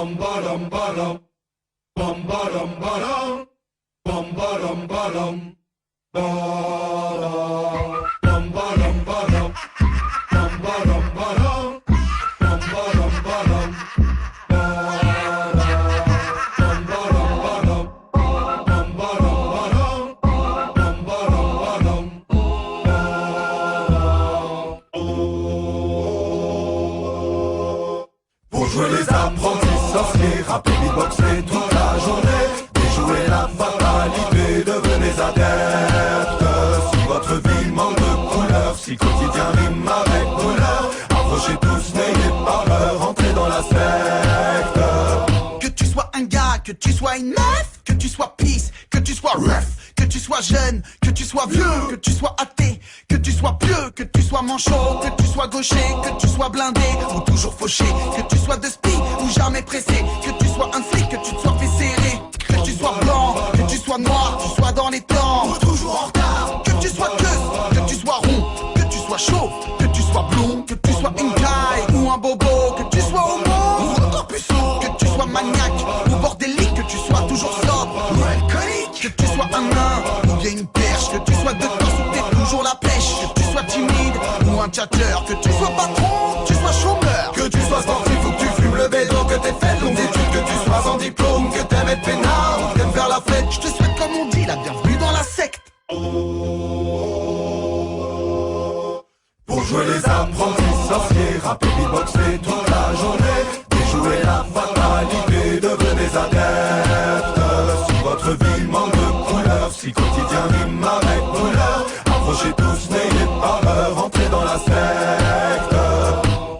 bum bum bum bum bum bum bum bum bum Pour jouer les apprentis sorciers, rapper, beatboxer toute la journée, déjouer la fatalité, devenez adeptes. Si votre vie manque de couleurs, si quotidien rime avec douleur, approchez tous, n'ayez pas peur, entrez dans la secte. Que tu sois un gars, que tu sois une meuf, que tu sois peace, que tu sois ref, que tu sois jeune, que tu sois vieux, que tu sois athée, que tu sois pieux, que tu sois manchot, que tu sois gaucher, que tu sois blindé ou toujours fauché, que tu sois de spi ou jamais pressé, que tu sois un flic, que tu te sois fait serrer, que tu sois blanc, que tu sois noir, que tu sois dans les temps ou toujours en retard, que tu sois queue, que tu sois rond, que tu sois chaud, que tu sois blond, que tu sois une caille ou un bobo, que tu sois homo ou encore plus sourd, que tu sois maniaque ou bordélique, que tu sois toujours sobre ou alcoolique, que tu sois un nain ou bien une perche, que tu sois de temps ou t'es toujours la pêche, que tu sois timide ou un tchatcheur, que tu sois patron, que tu sois chômeur, Que tu sois sportif ou que tu fumes le bédo, que t'aies fait longues études, que tu sois sans diplôme, que t'aimes être peinard ou que t'aimes faire la fête. je te souhaite comme on dit la bienvenue dans la secte. Pour jouer les apprentis sorciers, rapper, beatboxer toute la journée, déjouer la fatalité, devenez adeptes. Si votre vie manque de couleurs, si quotidien rime avec douleur, approchez tous, n'ayez pas peur, entrez dans la secte.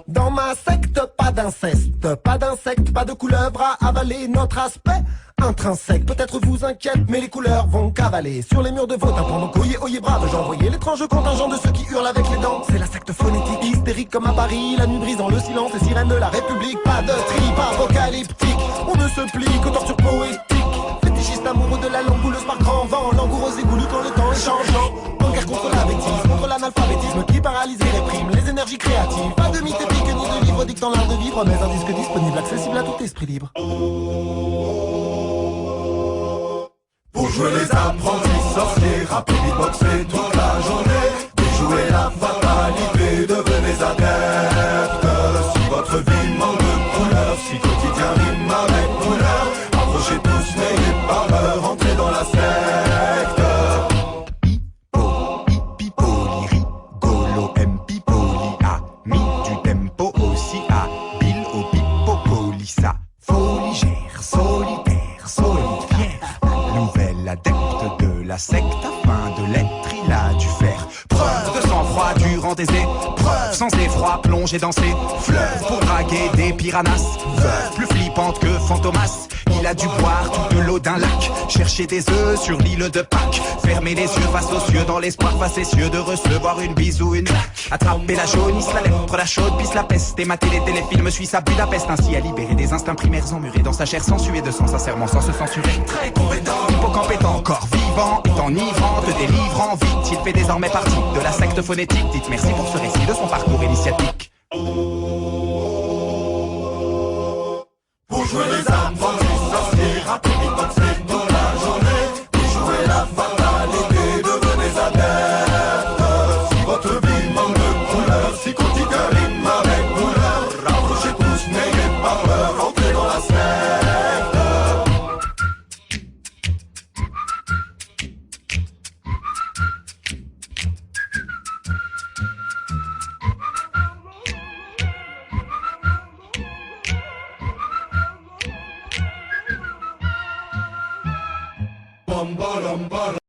Dans ma secte, pas d'inceste, pas d'insectes, pas de couleuvre à avaler. Notre aspect intrinsèque peut-être vous inquiète, mais les couleurs vont cavaler sur les murs de vos tympans. Donc oyez, oyez, brave, j'envoyais l'étrange contingent de ceux qui hurlent avec les dents. C'est la secte phonétique, hystérique comme à Paris, la nuit brisant le silence, les sirènes de la République. Pas de trip apocalyptique, on ne se plie qu'aux tortures poétiques. Fétichiste amoureux de la langue bouleuse par grand vent, langoureux et goulu quand le temps est changeant. En guerre contre la bêtise, contre l'analphabétisme qui paralyse et réprime les énergies créatives. Pas de mythe épique ni de livre dictant l'art de vivre, mais un disque disponible, accessible à tout esprit libre. Pour jouer les apprentis sorciers, rapper, beatboxer toute la journée, déjouer la fatalité, devenez adeptes. Si votre vie manque de couleurs, si quotidien rime avec douleur, approchez tous, n'ayez pas peur, entrez dans la secte. Pipoli, rigolo, pipoli, ami du tempo aussi, habile au pipopolissa. Foligère, solitaire, solide, fier, nouvel adepte de la secte, afin de l'être, il a dû faire preuve de sang-froid durant des épreuves, sans effroi, plongé dans ses fleuves pour draguer des piranhas, veuve plus flippante que Fantomas. Il a dû boire toute l'eau d'un lac, chercher des œufs sur l'île de Pâques, fermer les yeux face aux cieux dans l'espoir facétieux de recevoir une bise ou une claque. Attraper la jaunisse, la lèpre, la chaude, pisse la peste, et mater les téléfilms suisses à Budapest, ainsi à libérer des instincts primaires emmurés dans sa chair sans suer de sang, sincèrement sans se censurer. Très compétent, hippocampe est encore vivant, est enivrant, te délivrant vite, il fait désormais partie de la secte phonétique. Dites merci pour ce récit de son parcours initiatique. Pour jouer les apprentis sorciers, rapper, beatboxer toute la journée, déjouer la fatalité, devenez adeptes. Si votre vie manque de couleurs, si quotidien rime avec douleur, approchez tous, n'ayez pas peur, entrez dans la secte. Bum bum bum.